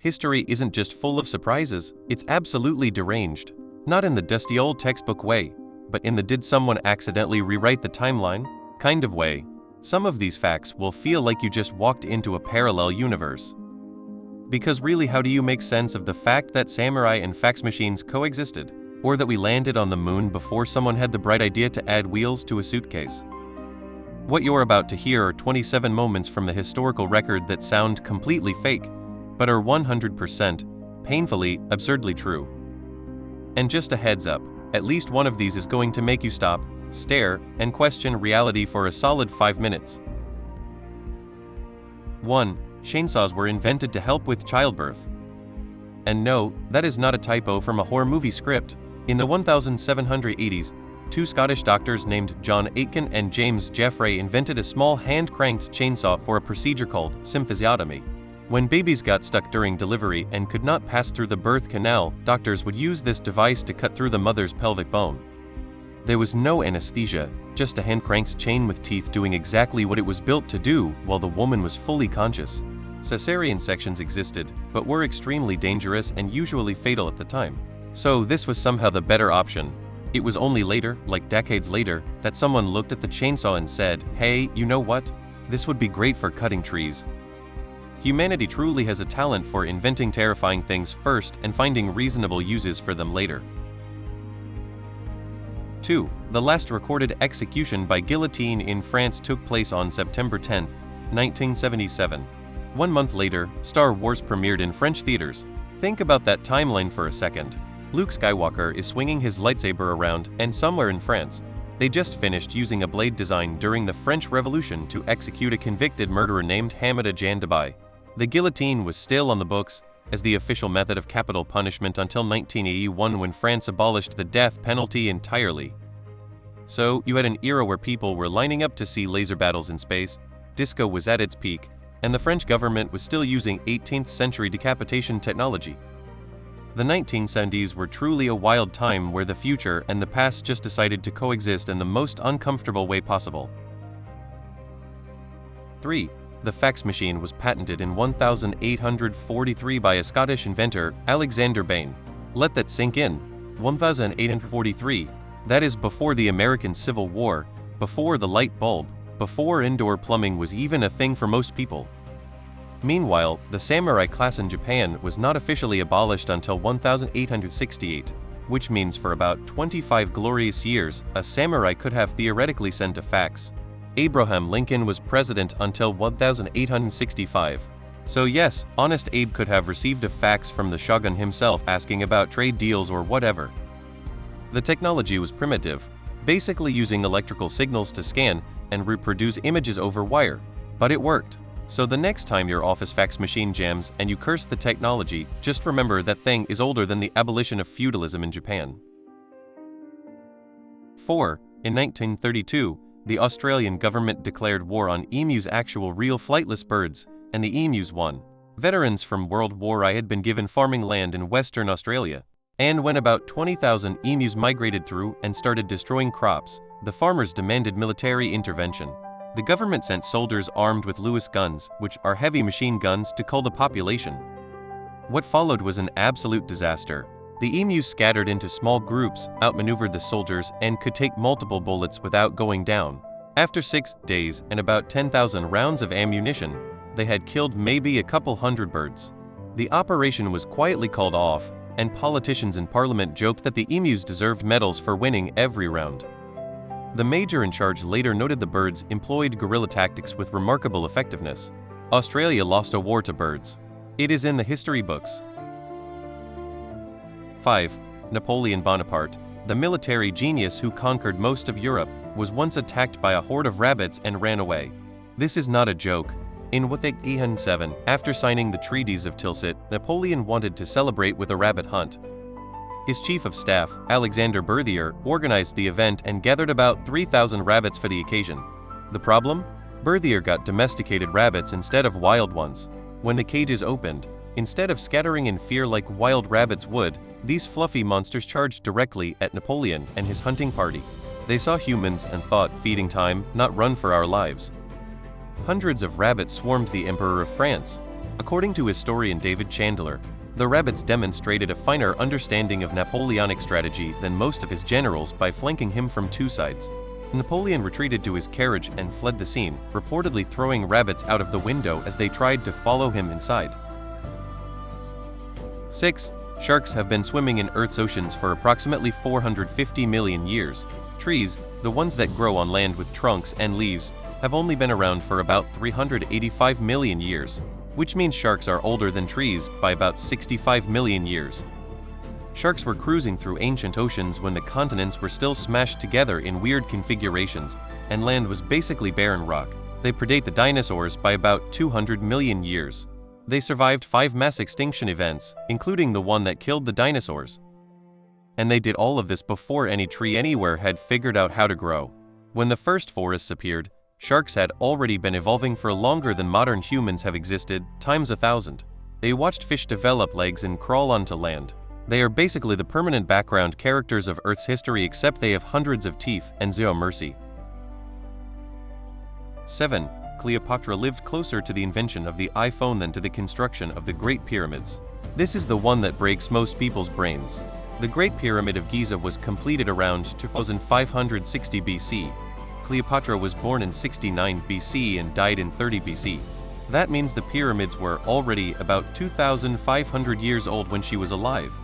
History isn't just full of surprises, it's absolutely deranged. Not in the dusty old textbook way, but in the did someone accidentally rewrite the timeline kind of way. Some of these facts will feel like you just walked into a parallel universe. Because really, how do you make sense of the fact that samurai and fax machines coexisted? Or that we landed on the moon before someone had the bright idea to add wheels to a suitcase? What you're about to hear are 27 moments from the historical record that sound completely fake, but are 100%, painfully, absurdly true. And just a heads up, at least one of these is going to make you stop, stare, and question reality for a solid 5 minutes. 1. Chainsaws were invented to help with childbirth. And no, that is not a typo from a horror movie script. In the 1780s, two Scottish doctors named John Aitken and James Jeffrey invented a small hand-cranked chainsaw for a procedure called symphysiotomy. When babies got stuck during delivery and could not pass through the birth canal, doctors would use this device to cut through the mother's pelvic bone. There was no anesthesia, just a hand-cranked chain with teeth doing exactly what it was built to do while the woman was fully conscious. Cesarean sections existed, but were extremely dangerous and usually fatal at the time. So this was somehow the better option. It was only later, like decades later, that someone looked at the chainsaw and said, "Hey, you know what? This would be great for cutting trees." Humanity truly has a talent for inventing terrifying things first and finding reasonable uses for them later. 2. The last recorded execution by guillotine in France took place on September 10, 1977. 1 month later, Star Wars premiered in French theaters. Think about that timeline for a second. Luke Skywalker is swinging his lightsaber around, and somewhere in France, they just finished using a blade design during the French Revolution to execute a convicted murderer named Hamida Jandabai. The guillotine was still on the books as the official method of capital punishment until 1981, when France abolished the death penalty entirely. So, you had an era where people were lining up to see laser battles in space, disco was at its peak, and the French government was still using 18th century decapitation technology. The 1970s were truly a wild time where the future and the past just decided to coexist in the most uncomfortable way possible. 3. The fax machine was patented in 1843 by a Scottish inventor, Alexander Bain. Let that sink in. 1843. That is before the American Civil War, before the light bulb, before indoor plumbing was even a thing for most people. Meanwhile, the samurai class in Japan was not officially abolished until 1868, which means for about 25 glorious years, a samurai could have theoretically sent a fax. Abraham Lincoln was president until 1865. So yes, Honest Abe could have received a fax from the shogun himself asking about trade deals or whatever. The technology was primitive, basically using electrical signals to scan and reproduce images over wire, but it worked. So the next time your office fax machine jams and you curse the technology, just remember that thing is older than the abolition of feudalism in Japan. 4. In 1932, the Australian government declared war on emus, actual real flightless birds, and the emus won. Veterans from World War I had been given farming land in Western Australia, and when about 20,000 emus migrated through and started destroying crops, the farmers demanded military intervention. The government sent soldiers armed with Lewis guns, which are heavy machine guns, to cull the population. What followed was an absolute disaster. The emus scattered into small groups, outmaneuvered the soldiers, and could take multiple bullets without going down. After 6 days and about 10,000 rounds of ammunition, they had killed maybe a couple hundred birds. The operation was quietly called off, and politicians in parliament joked that the emus deserved medals for winning every round. The major in charge later noted the birds employed guerrilla tactics with remarkable effectiveness. Australia lost a war to birds. It is in the history books. 5. Napoleon Bonaparte, the military genius who conquered most of Europe, was once attacked by a horde of rabbits and ran away. This is not a joke. In 1807, after signing the treaties of Tilsit, Napoleon wanted to celebrate with a rabbit hunt. His chief of staff, Alexander Berthier, organized the event and gathered about 3,000 rabbits for the occasion. The problem? Berthier got domesticated rabbits instead of wild ones. When the cages opened, instead of scattering in fear like wild rabbits would, these fluffy monsters charged directly at Napoleon and his hunting party. They saw humans and thought, feeding time, not run for our lives. Hundreds of rabbits swarmed the Emperor of France. According to historian David Chandler, the rabbits demonstrated a finer understanding of Napoleonic strategy than most of his generals by flanking him from two sides. Napoleon retreated to his carriage and fled the scene, reportedly throwing rabbits out of the window as they tried to follow him inside. 6. Sharks have been swimming in Earth's oceans for approximately 450 million years. Trees, the ones that grow on land with trunks and leaves, have only been around for about 385 million years, which means sharks are older than trees by about 65 million years. Sharks were cruising through ancient oceans when the continents were still smashed together in weird configurations, and land was basically barren rock. They predate the dinosaurs by about 200 million years. They survived 5 mass extinction events, including the one that killed the dinosaurs. And they did all of this before any tree anywhere had figured out how to grow. When the first forests appeared, sharks had already been evolving for longer than modern humans have existed, times 1,000. They watched fish develop legs and crawl onto land. They are basically the permanent background characters of Earth's history, except they have hundreds of teeth and zero mercy. 7. Cleopatra lived closer to the invention of the iPhone than to the construction of the Great Pyramids. This is the one that breaks most people's brains. The Great Pyramid of Giza was completed around 2560 BC. Cleopatra was born in 69 BC and died in 30 BC. That means the pyramids were already about 2,500 years old when she was alive.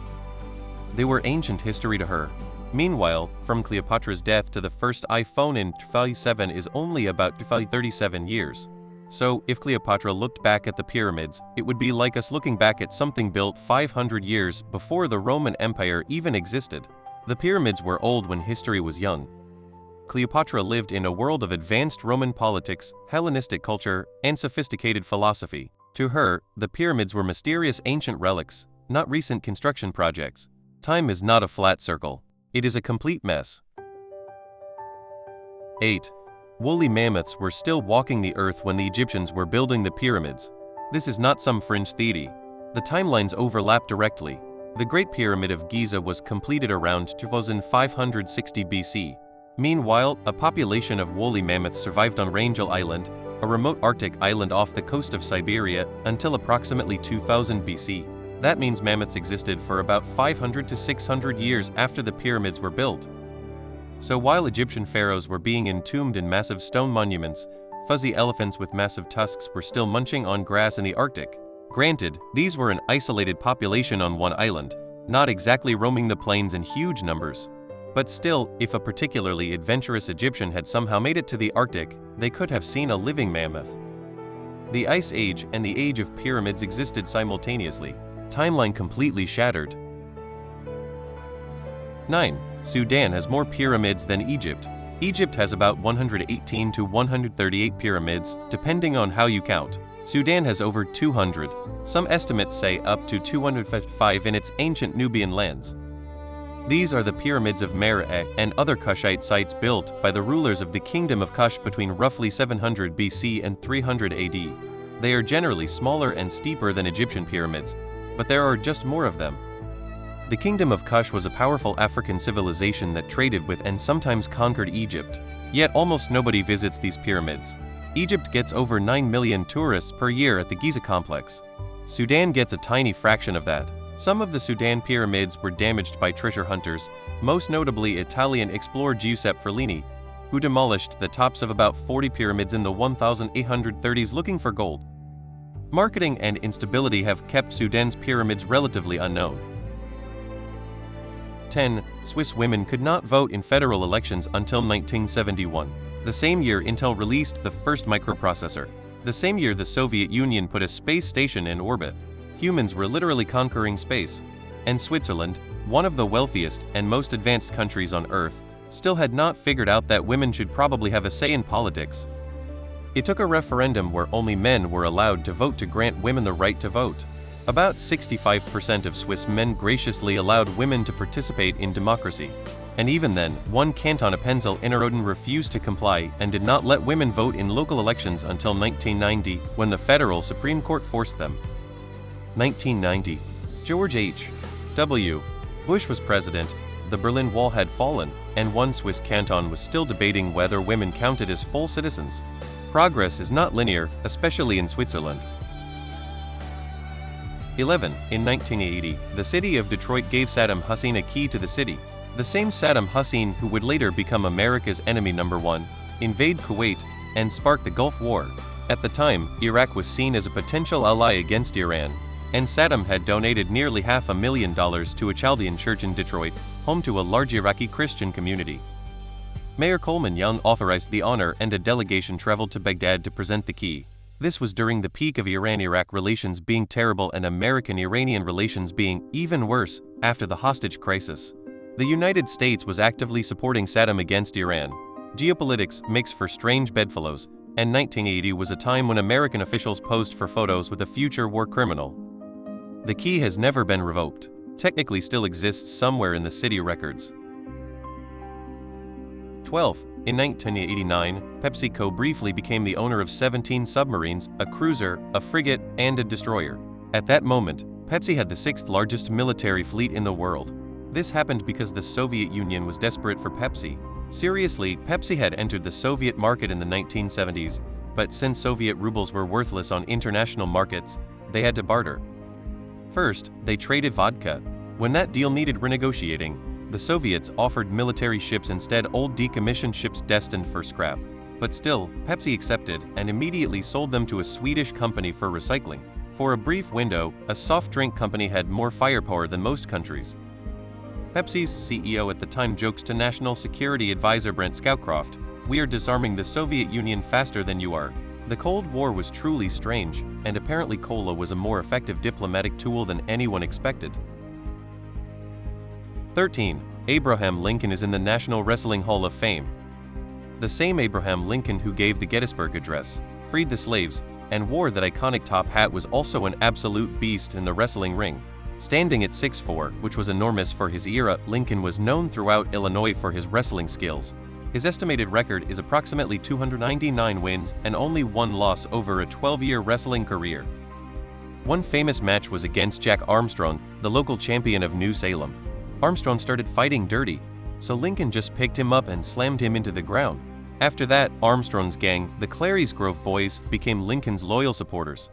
They were ancient history to her. Meanwhile, from Cleopatra's death to the first iPhone in 2007 is only about 37 years. So, if Cleopatra looked back at the pyramids, it would be like us looking back at something built 500 years before the Roman Empire even existed. The pyramids were old when history was young. Cleopatra lived in a world of advanced Roman politics, Hellenistic culture, and sophisticated philosophy. To her, the pyramids were mysterious ancient relics, not recent construction projects. Time is not a flat circle. It is a complete mess. 8. Woolly mammoths were still walking the earth when the Egyptians were building the pyramids. This is not some fringe theory. The timelines overlap directly. The Great Pyramid of Giza was completed around 2560 BC. Meanwhile, a population of woolly mammoths survived on Wrangel Island, a remote Arctic island off the coast of Siberia, until approximately 2000 BC. That means mammoths existed for about 500 to 600 years after the pyramids were built. So while Egyptian pharaohs were being entombed in massive stone monuments, fuzzy elephants with massive tusks were still munching on grass in the Arctic. Granted, these were an isolated population on one island, not exactly roaming the plains in huge numbers. But still, if a particularly adventurous Egyptian had somehow made it to the Arctic, they could have seen a living mammoth. The Ice Age and the Age of Pyramids existed simultaneously. Timeline completely shattered. 9. Sudan has more pyramids than Egypt. Egypt has about 118 to 138 pyramids, depending on how you count. Sudan has over 200. Some estimates say up to 255 in its ancient Nubian lands. These are the pyramids of Meroe and other Kushite sites built by the rulers of the Kingdom of Kush between roughly 700 BC and 300 AD. They are generally smaller and steeper than Egyptian pyramids, but there are just more of them. The Kingdom of Kush was a powerful African civilization that traded with and sometimes conquered Egypt. Yet almost nobody visits these pyramids. Egypt gets over 9 million tourists per year at the Giza complex. Sudan gets a tiny fraction of that. Some of the Sudan pyramids were damaged by treasure hunters, most notably Italian explorer Giuseppe Ferlini, who demolished the tops of about 40 pyramids in the 1830s looking for gold. Marketing and instability have kept Sudan's pyramids relatively unknown. 10. Swiss women could not vote in federal elections until 1971, the same year Intel released the first microprocessor, the same year the Soviet Union put a space station in orbit. Humans were literally conquering space. And Switzerland, one of the wealthiest and most advanced countries on Earth, still had not figured out that women should probably have a say in politics. It took a referendum where only men were allowed to vote to grant women the right to vote. About 65% of Swiss men graciously allowed women to participate in democracy. And even then, one canton Appenzell Innerrhoden refused to comply and did not let women vote in local elections until 1990, when the federal Supreme Court forced them. 1990. George H.W. Bush was president, the Berlin Wall had fallen, and one Swiss canton was still debating whether women counted as full citizens. Progress is not linear, especially in Switzerland. 11. In 1980, the city of Detroit gave Saddam Hussein a key to the city. The same Saddam Hussein who would later become America's enemy number one, invade Kuwait, and spark the Gulf War. At the time, Iraq was seen as a potential ally against Iran, and Saddam had donated nearly $500,000 to a Chaldean church in Detroit, home to a large Iraqi Christian community. Mayor Coleman Young authorized the honor, and a delegation traveled to Baghdad to present the key. This was during the peak of Iran-Iraq relations being terrible and American-Iranian relations being even worse after the hostage crisis. The United States was actively supporting Saddam against Iran. Geopolitics makes for strange bedfellows, and 1980 was a time when American officials posed for photos with a future war criminal. The key has never been revoked. Technically still exists somewhere in the city records. 12. In 1989, PepsiCo briefly became the owner of 17 submarines, a cruiser, a frigate, and a destroyer. At that moment, Pepsi had the 6th largest military fleet in the world. This happened because the Soviet Union was desperate for Pepsi. Seriously, Pepsi had entered the Soviet market in the 1970s, but since Soviet rubles were worthless on international markets, they had to barter. First, they traded vodka. When that deal needed renegotiating, the Soviets offered military ships instead, old decommissioned ships destined for scrap. But still, Pepsi accepted and immediately sold them to a Swedish company for recycling. For a brief window, a soft drink company had more firepower than most countries. Pepsi's CEO at the time jokes to National Security Advisor Brent Scowcroft, "We are disarming the Soviet Union faster than you are." The Cold War was truly strange, and apparently cola was a more effective diplomatic tool than anyone expected. 13. Abraham Lincoln is in the National Wrestling Hall of Fame. The same Abraham Lincoln who gave the Gettysburg Address, freed the slaves, and wore that iconic top hat was also an absolute beast in the wrestling ring. Standing at 6'4", which was enormous for his era, Lincoln was known throughout Illinois for his wrestling skills. His estimated record is approximately 299 wins and only one loss over a 12-year wrestling career. One famous match was against Jack Armstrong, the local champion of New Salem. Armstrong started fighting dirty, so Lincoln just picked him up and slammed him into the ground. After that, Armstrong's gang, the Clary's Grove Boys, became Lincoln's loyal supporters.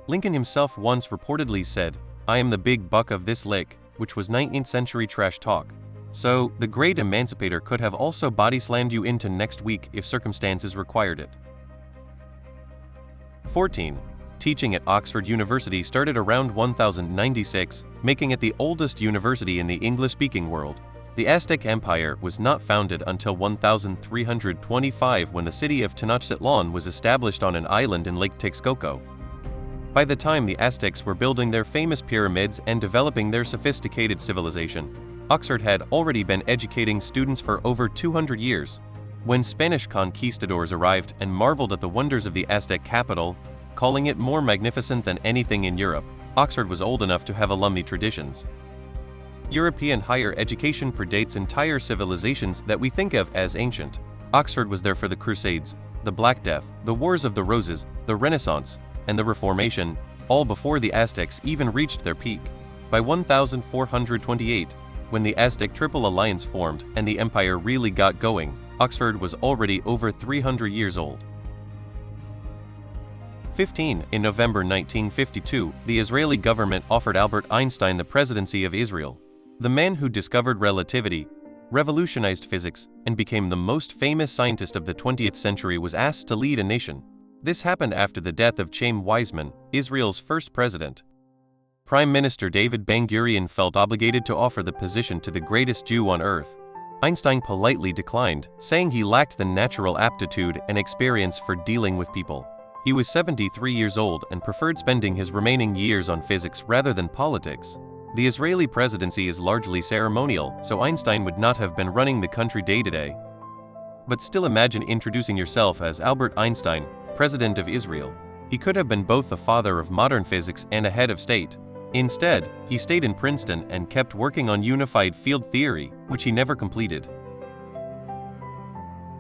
Lincoln himself once reportedly said, "I am the big buck of this lick," which was 19th century trash talk. So, the great emancipator could have also body-slammed you into next week if circumstances required it. 14. Teaching at Oxford University started around 1096, making it the oldest university in the English-speaking world. The Aztec Empire was not founded until 1325 when the city of Tenochtitlan was established on an island in Lake Texcoco. By the time the Aztecs were building their famous pyramids and developing their sophisticated civilization, Oxford had already been educating students for over 200 years. When Spanish conquistadors arrived and marveled at the wonders of the Aztec capital, calling it more magnificent than anything in Europe, Oxford was old enough to have alumni traditions. European higher education predates entire civilizations that we think of as ancient. Oxford was there for the Crusades, the Black Death, the Wars of the Roses, the Renaissance, and the Reformation, all before the Aztecs even reached their peak. By 1428, when the Aztec Triple Alliance formed and the empire really got going, Oxford was already over 300 years old. 15. In November 1952, the Israeli government offered Albert Einstein the presidency of Israel. The man who discovered relativity, revolutionized physics, and became the most famous scientist of the 20th century was asked to lead a nation. This happened after the death of Chaim Weizmann, Israel's first president. Prime Minister David Ben-Gurion felt obligated to offer the position to the greatest Jew on earth. Einstein politely declined, saying he lacked the natural aptitude and experience for dealing with people. He was 73 years old and preferred spending his remaining years on physics rather than politics. The Israeli presidency is largely ceremonial, so Einstein would not have been running the country day to day. But still, imagine introducing yourself as Albert Einstein, President of Israel. He could have been both the father of modern physics and a head of state. Instead, he stayed in Princeton and kept working on unified field theory, which he never completed.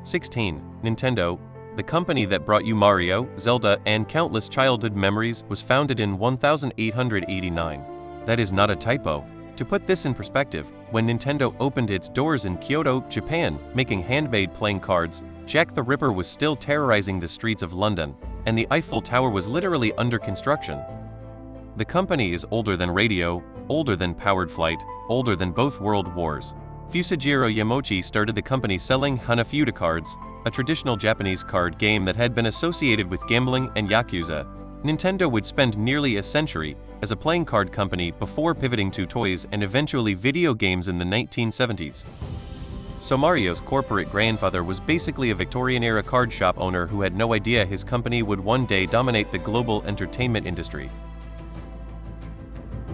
16. Nintendo, the company that brought you Mario, Zelda, and countless childhood memories, was founded in 1889. That is not a typo. To put this in perspective, when Nintendo opened its doors in Kyoto, Japan, making handmade playing cards, Jack the Ripper was still terrorizing the streets of London, and the Eiffel Tower was literally under construction. The company is older than radio, older than powered flight, older than both world wars. Fusajiro Yamochi started the company selling Hanafuda cards, a traditional Japanese card game that had been associated with gambling and yakuza. Nintendo would spend nearly a century as a playing card company before pivoting to toys and eventually video games in the 1970s. So Mario's corporate grandfather was basically a Victorian-era card shop owner who had no idea his company would one day dominate the global entertainment industry.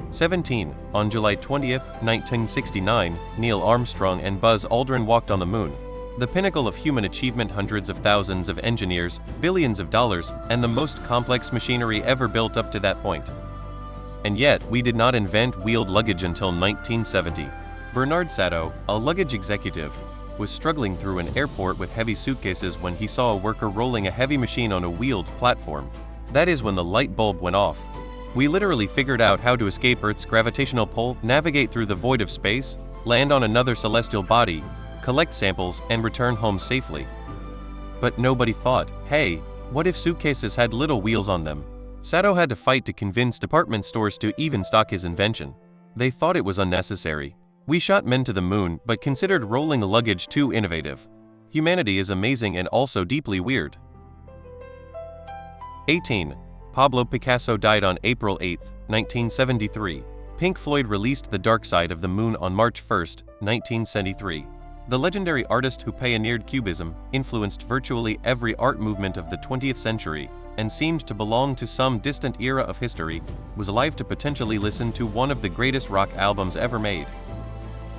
17. On July 20, 1969, Neil Armstrong and Buzz Aldrin walked on the moon. The pinnacle of human achievement, hundreds of thousands of engineers, billions of dollars, and the most complex machinery ever built up to that point. And yet, we did not invent wheeled luggage until 1970. Bernard Sato, a luggage executive, was struggling through an airport with heavy suitcases when he saw a worker rolling a heavy machine on a wheeled platform. That is when the light bulb went off. We literally figured out how to escape Earth's gravitational pull, navigate through the void of space, land on another celestial body, collect samples, and return home safely. But nobody thought, hey, what if suitcases had little wheels on them? Sato had to fight to convince department stores to even stock his invention. They thought it was unnecessary. We shot men to the moon, but considered rolling luggage too innovative. Humanity is amazing and also deeply weird. 18. Pablo Picasso died on April 8, 1973. Pink Floyd released The Dark Side of the Moon on March 1, 1973. The legendary artist who pioneered Cubism, influenced virtually every art movement of the 20th century, and seemed to belong to some distant era of history, was alive to potentially listen to one of the greatest rock albums ever made.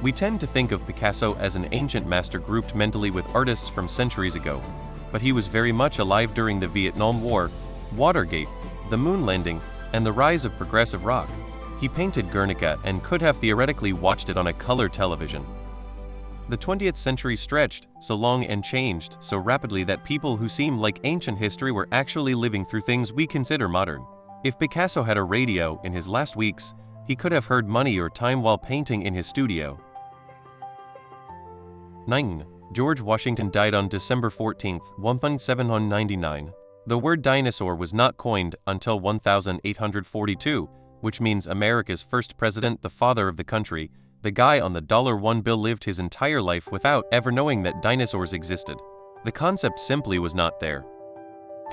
We tend to think of Picasso as an ancient master grouped mentally with artists from centuries ago, but he was very much alive during the Vietnam War, Watergate, the moon landing, and the rise of progressive rock. He painted Guernica and could have theoretically watched it on a color television. The 20th century stretched so long and changed so rapidly that people who seem like ancient history were actually living through things we consider modern. If Picasso had a radio in his last weeks, he could have heard Money or Time while painting in his studio. 9. George Washington died on December 14, 1799. The word dinosaur was not coined until 1842, which means America's first president, the father of the country. The guy on the $1 bill lived his entire life without ever knowing that dinosaurs existed. The concept simply was not there.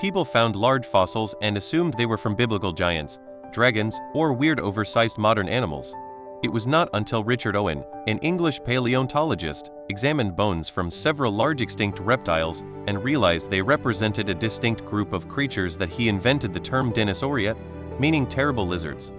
People found large fossils and assumed they were from biblical giants, dragons, or weird oversized modern animals. It was not until Richard Owen, an English paleontologist, examined bones from several large extinct reptiles and realized they represented a distinct group of creatures that he invented the term Dinosauria, meaning terrible lizards.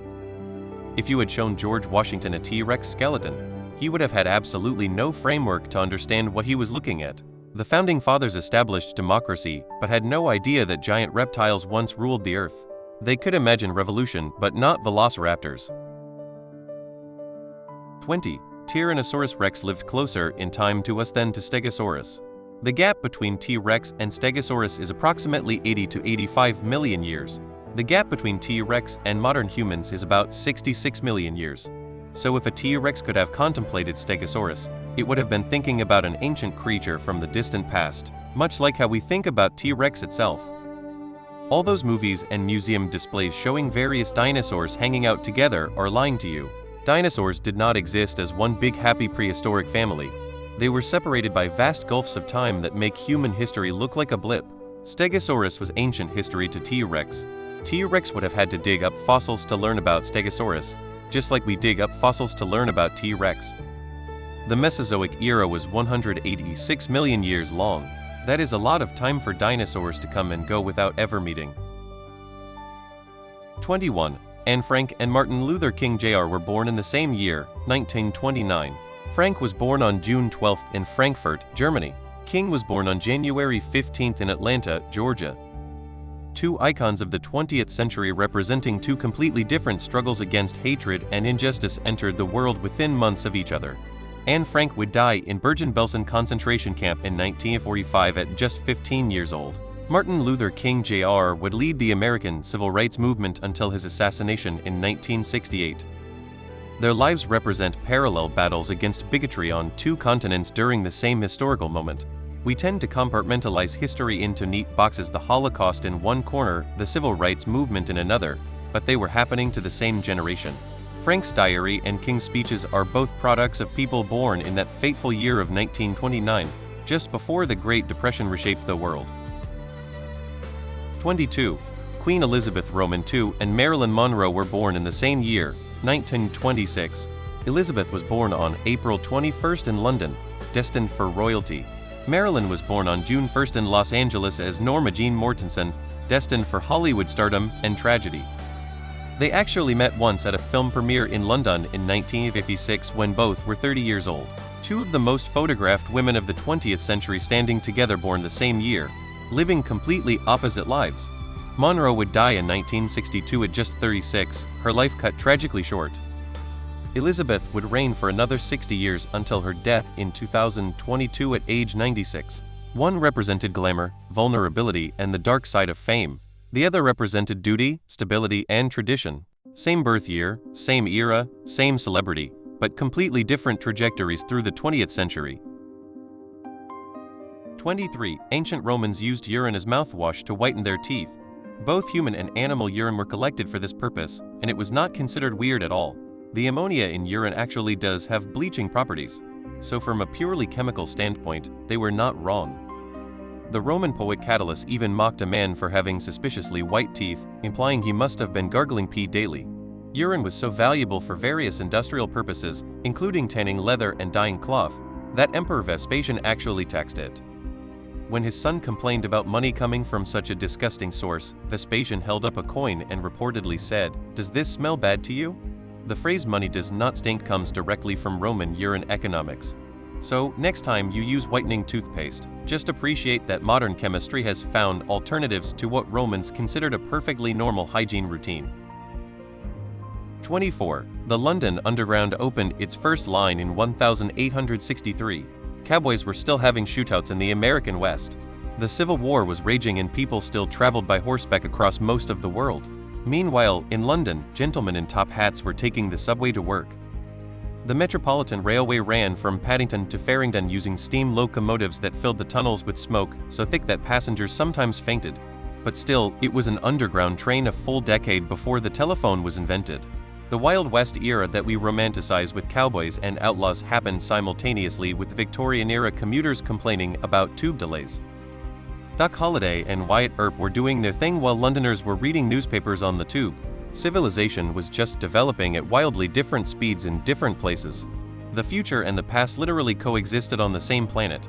If you had shown George Washington a T-Rex skeleton, he would have had absolutely no framework to understand what he was looking at. The Founding Fathers established democracy, but had no idea that giant reptiles once ruled the earth. They could imagine revolution, but not velociraptors. 20. Tyrannosaurus rex lived closer in time to us than to Stegosaurus. The gap between T-Rex and Stegosaurus is approximately 80 to 85 million years. The gap between T-Rex and modern humans is about 66 million years. So if a T-Rex could have contemplated Stegosaurus, it would have been thinking about an ancient creature from the distant past, much like how we think about T-Rex itself. All those movies and museum displays showing various dinosaurs hanging out together are lying to you. Dinosaurs did not exist as one big happy prehistoric family. They were separated by vast gulfs of time that make human history look like a blip. Stegosaurus was ancient history to T-Rex. T-Rex would have had to dig up fossils to learn about Stegosaurus, just like we dig up fossils to learn about T-Rex. The Mesozoic era was 186 million years long. That is a lot of time for dinosaurs to come and go without ever meeting. 21. Anne Frank and Martin Luther King Jr. were born in the same year, 1929. Frank was born on June 12 in Frankfurt, Germany. King was born on January 15 in Atlanta, Georgia. Two icons of the 20th century representing two completely different struggles against hatred and injustice entered the world within months of each other. Anne Frank would die in Bergen-Belsen concentration camp in 1945 at just 15 years old. Martin Luther King Jr. would lead the American civil rights movement until his assassination in 1968. Their lives represent parallel battles against bigotry on two continents during the same historical moment. We tend to compartmentalize history into neat boxes: the Holocaust in one corner, the civil rights movement in another, but they were happening to the same generation. Frank's diary and King's speeches are both products of people born in that fateful year of 1929, just before the Great Depression reshaped the world. 22. Queen Elizabeth Roman II and Marilyn Monroe were born in the same year, 1926. Elizabeth was born on April 21st in London, destined for royalty. Marilyn was born on June 1st in Los Angeles as Norma Jean Mortensen, destined for Hollywood stardom and tragedy. They actually met once at a film premiere in London in 1956 when both were 30 years old. Two of the most photographed women of the 20th century standing together born the same year, living completely opposite lives. Monroe would die in 1962 at just 36, her life cut tragically short. Elizabeth would reign for another 60 years until her death in 2022 at age 96. One represented glamour, vulnerability, and the dark side of fame. The other represented duty, stability, and tradition. Same birth year, same era, same celebrity, but completely different trajectories through the 20th century. 23. Ancient Romans used urine as mouthwash to whiten their teeth. Both human and animal urine were collected for this purpose, and it was not considered weird at all. The ammonia in urine actually does have bleaching properties, so from a purely chemical standpoint, they were not wrong. The Roman poet Catullus even mocked a man for having suspiciously white teeth, implying he must have been gargling pee daily. Urine was so valuable for various industrial purposes, including tanning leather and dyeing cloth, that Emperor Vespasian actually taxed it. When his son complained about money coming from such a disgusting source, Vespasian held up a coin and reportedly said, "Does this smell bad to you?" The phrase "money does not stink" comes directly from Roman urine economics. So, next time you use whitening toothpaste, just appreciate that modern chemistry has found alternatives to what Romans considered a perfectly normal hygiene routine. 24. The London Underground opened its first line in 1863. Cowboys were still having shootouts in the American West. The Civil War was raging and people still traveled by horseback across most of the world. Meanwhile, in London, gentlemen in top hats were taking the subway to work. The Metropolitan Railway ran from Paddington to Farringdon using steam locomotives that filled the tunnels with smoke so thick that passengers sometimes fainted. But still, it was an underground train a full decade before the telephone was invented. The Wild West era that we romanticize with cowboys and outlaws happened simultaneously with Victorian-era commuters complaining about tube delays. Doc Holliday and Wyatt Earp were doing their thing while Londoners were reading newspapers on the tube. Civilization was just developing at wildly different speeds in different places. The future and the past literally coexisted on the same planet.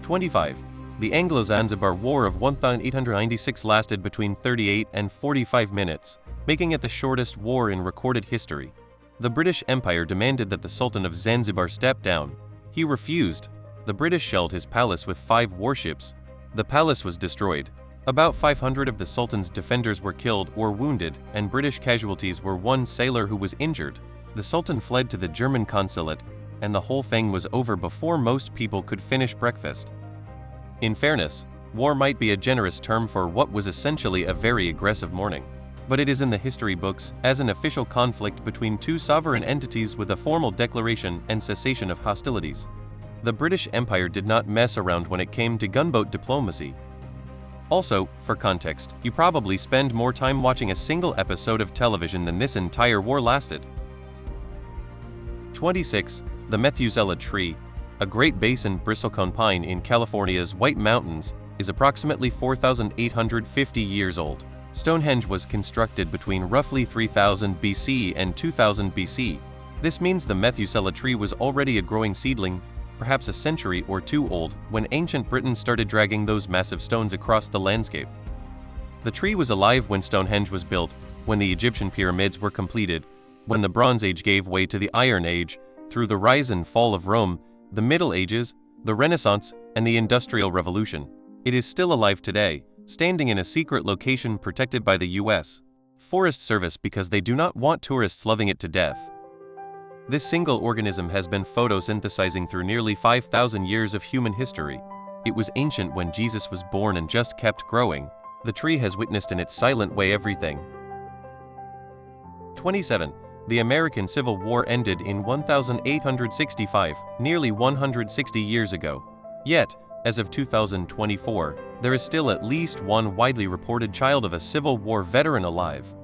25. The Anglo-Zanzibar War of 1896 lasted between 38 and 45 minutes, making it the shortest war in recorded history. The British Empire demanded that the Sultan of Zanzibar step down. He refused. The British shelled his palace with 5 warships. The palace was destroyed. About 500 of the Sultan's defenders were killed or wounded, and British casualties were one sailor who was injured. The Sultan fled to the German consulate, and the whole thing was over before most people could finish breakfast. In fairness, war might be a generous term for what was essentially a very aggressive morning. But it is in the history books as an official conflict between two sovereign entities with a formal declaration and cessation of hostilities. The British Empire did not mess around when it came to gunboat diplomacy. Also, for context, you probably spend more time watching a single episode of television than this entire war lasted. 26. The Methuselah tree, a Great Basin bristlecone pine in California's White Mountains, is approximately 4,850 years old. Stonehenge was constructed between roughly 3000 BC and 2000 BC. This means the Methuselah tree was already a growing seedling, perhaps a century or two old, when ancient Britain started dragging those massive stones across the landscape. The tree was alive when Stonehenge was built, when the Egyptian pyramids were completed, when the Bronze Age gave way to the Iron Age, through the rise and fall of Rome, the Middle Ages, the Renaissance, and the Industrial Revolution. It is still alive today, standing in a secret location protected by the U.S. Forest Service because they do not want tourists loving it to death. This single organism has been photosynthesizing through nearly 5,000 years of human history. It was ancient when Jesus was born and just kept growing. The tree has witnessed in its silent way everything. 27. The American Civil War ended in 1865, nearly 160 years ago. Yet, As of 2024, there is still at least one widely reported child of a Civil War veteran alive.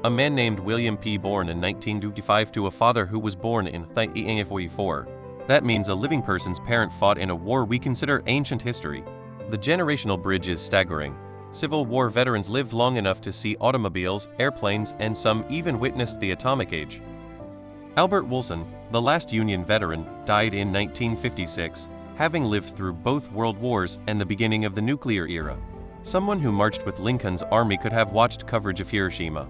A man named William P. born in 1925 to a father who was born in 1944. That means a living person's parent fought in a war we consider ancient history. The generational bridge is staggering. Civil War veterans lived long enough to see automobiles, airplanes, and some even witnessed the atomic age. Albert Wilson, the last Union veteran, died in 1956, having lived through both World Wars and the beginning of the nuclear era. Someone who marched with Lincoln's army could have watched coverage of Hiroshima.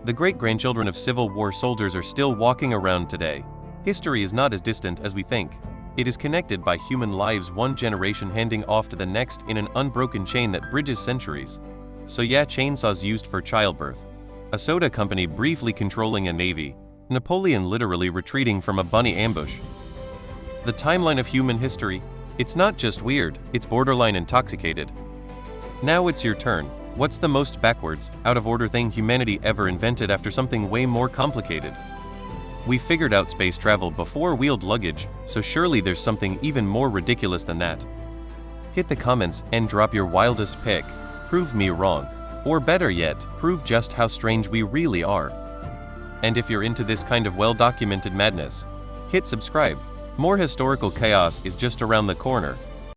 The great-grandchildren of Civil War soldiers are still walking around today. History is not as distant as we think. It is connected by human lives, one generation handing off to the next in an unbroken chain that bridges centuries. So yeah, chainsaws used for childbirth. A soda company briefly controlling a navy. Napoleon literally retreating from a bunny ambush. The timeline of human history, it's not just weird, it's borderline intoxicated. Now it's your turn. What's the most backwards, out-of-order thing humanity ever invented after something way more complicated? We figured out space travel before wheeled luggage, so surely there's something even more ridiculous than that. Hit the comments and drop your wildest pick. Prove me wrong. Or better yet, prove just how strange we really are. And if you're into this kind of well-documented madness, hit subscribe. More historical chaos is just around the corner.